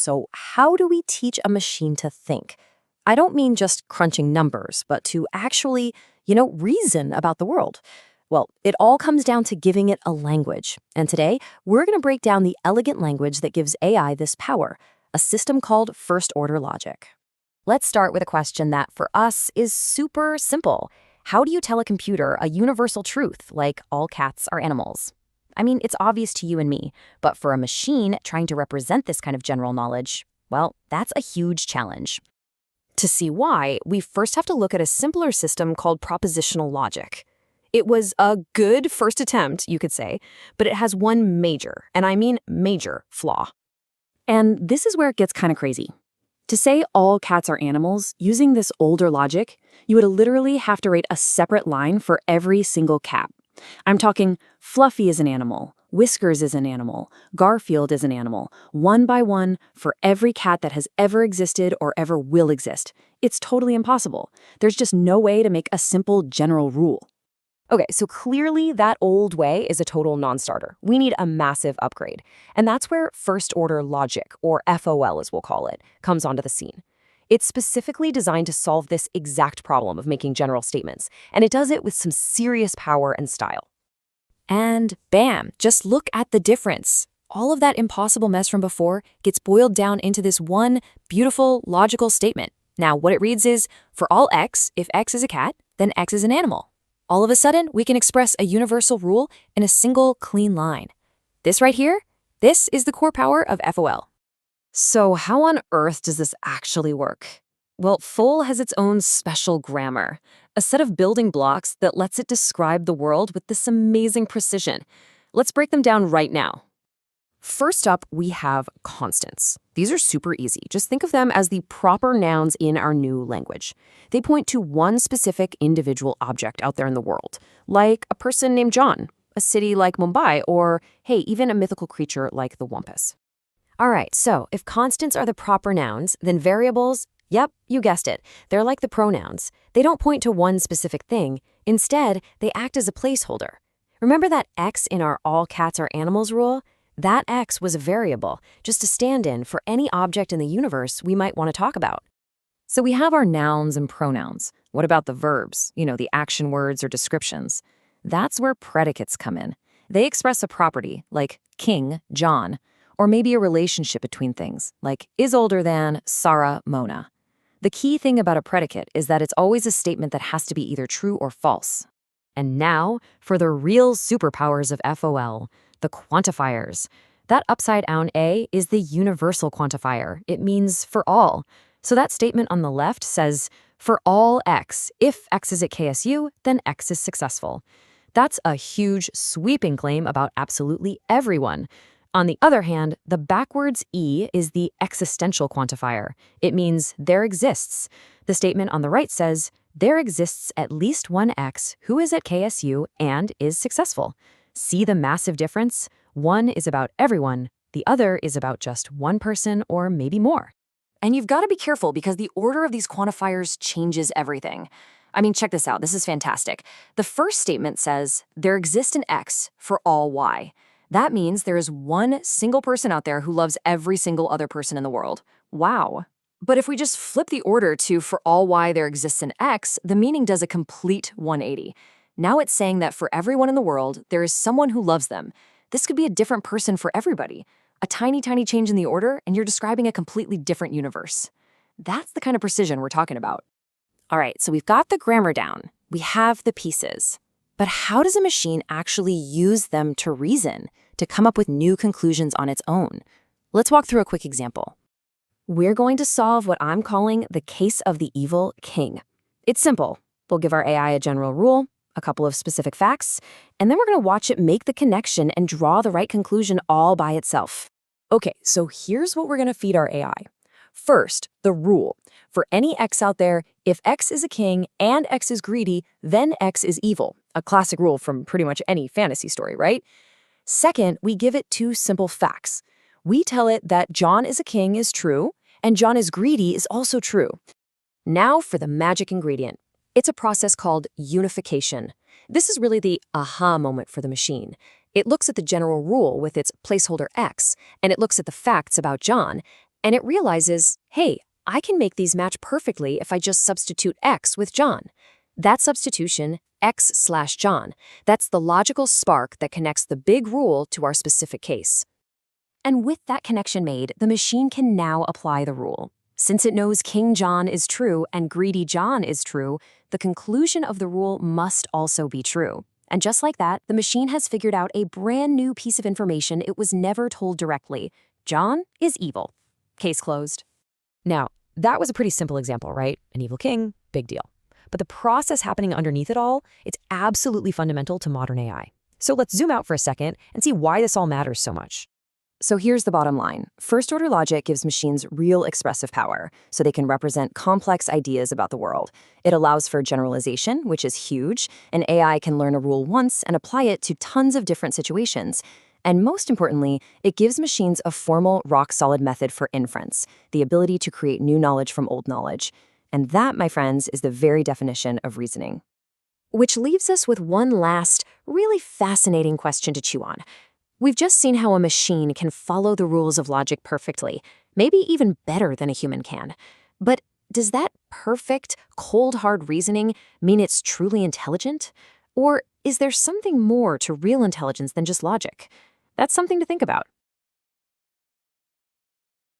So, how do we teach a machine to think? I don't mean just crunching numbers, but to actually, reason about the world. Well, it all comes down to giving it a language. And today, we're going to break down the elegant language that gives AI this power, a system called first order logic. Let's start with a question that, for us, is super simple. How do you tell a computer a universal truth, like all cats are animals? I mean, it's obvious to you and me, but for a machine trying to represent this kind of general knowledge, well, that's a huge challenge. To see why, we first have to look at a simpler system called propositional logic. It was a good first attempt, you could say, but it has one major, and I mean major, flaw. And this is where it gets kind of crazy. To say all cats are animals, using this older logic, you would literally have to write a separate line for every single cat. I'm talking Fluffy is an animal, Whiskers is an animal, Garfield is an animal, one by one for every cat that has ever existed or ever will exist. It's totally impossible. There's just no way to make a simple general rule. Okay, so clearly that old way is a total non-starter. We need a massive upgrade. And that's where first-order logic, or FOL as we'll call it, comes onto the scene. It's specifically designed to solve this exact problem of making general statements, and it does it with some serious power and style. And bam, just look at the difference. All of that impossible mess from before gets boiled down into this one beautiful, logical statement. Now, what it reads is, for all x, if x is a cat, then x is an animal. All of a sudden, we can express a universal rule in a single, clean line. This right here, this is the core power of FOL. So how on earth does this actually work? Well, FOL has its own special grammar, a set of building blocks that lets it describe the world with this amazing precision. Let's break them down right now. First up, we have constants. These are super easy. Just think of them as the proper nouns in our new language. They point to one specific individual object out there in the world, like a person named John, a city like Mumbai, or, hey, even a mythical creature like the Wampus. All right, so if constants are the proper nouns, then variables, yep, you guessed it, they're like the pronouns. They don't point to one specific thing. Instead, they act as a placeholder. Remember that X in our all cats are animals rule? That X was a variable, just a stand-in for any object in the universe we might want to talk about. So we have our nouns and pronouns. What about the verbs, the action words or descriptions? That's where predicates come in. They express a property, like King, John, or maybe a relationship between things, like is older than Sarah, Mona. The key thing about a predicate is that it's always a statement that has to be either true or false. And now, for the real superpowers of FOL, the quantifiers. That upside-down A is the universal quantifier. It means for all. So that statement on the left says, for all X, if X is at KSU, then X is successful. That's a huge, sweeping claim about absolutely everyone. On the other hand, the backwards E is the existential quantifier. It means there exists. The statement on the right says, there exists at least one X who is at KSU and is successful. See the massive difference? One is about everyone, the other is about just one person or maybe more. And you've got to be careful because the order of these quantifiers changes everything. I mean, check this out. This is fantastic. The first statement says, there exists an X for all Y. That means there is one single person out there who loves every single other person in the world. Wow. But if we just flip the order to for all Y there exists an X, the meaning does a complete 180. Now it's saying that for everyone in the world, there is someone who loves them. This could be a different person for everybody. A tiny, tiny change in the order, and you're describing a completely different universe. That's the kind of precision we're talking about. All right, so we've got the grammar down. We have the pieces. But how does a machine actually use them to reason, to come up with new conclusions on its own? Let's walk through a quick example. We're going to solve what I'm calling the case of the evil king. It's simple. We'll give our AI a general rule, a couple of specific facts, and then we're going to watch it make the connection and draw the right conclusion all by itself. Okay, so here's what we're going to feed our AI. First, the rule. For any X out there, if X is a king and X is greedy, then X is evil. A classic rule from pretty much any fantasy story, right? Second, we give it two simple facts. We tell it that John is a king is true, and John is greedy is also true. Now for the magic ingredient. It's a process called unification. This is really the aha moment for the machine. It looks at the general rule with its placeholder X, and it looks at the facts about John, And it realizes, hey, I can make these match perfectly if I just substitute X with John. That substitution, X/John, that's the logical spark that connects the big rule to our specific case. And with that connection made, the machine can now apply the rule. Since it knows King John is true and Greedy John is true, the conclusion of the rule must also be true. And just like that, the machine has figured out a brand new piece of information it was never told directly. John is evil. Case closed. Now, that was a pretty simple example, right? An evil king, big deal. But the process happening underneath it all, it's absolutely fundamental to modern AI. So let's zoom out for a second and see why this all matters so much. So here's the bottom line. First-order logic gives machines real expressive power, so they can represent complex ideas about the world. It allows for generalization, which is huge, and AI can learn a rule once and apply it to tons of different situations. And most importantly, it gives machines a formal, rock-solid method for inference, the ability to create new knowledge from old knowledge. And that, my friends, is the very definition of reasoning. Which leaves us with one last, really fascinating question to chew on. We've just seen how a machine can follow the rules of logic perfectly, maybe even better than a human can. But does that perfect, cold, hard reasoning mean it's truly intelligent? Or is there something more to real intelligence than just logic? That's something to think about.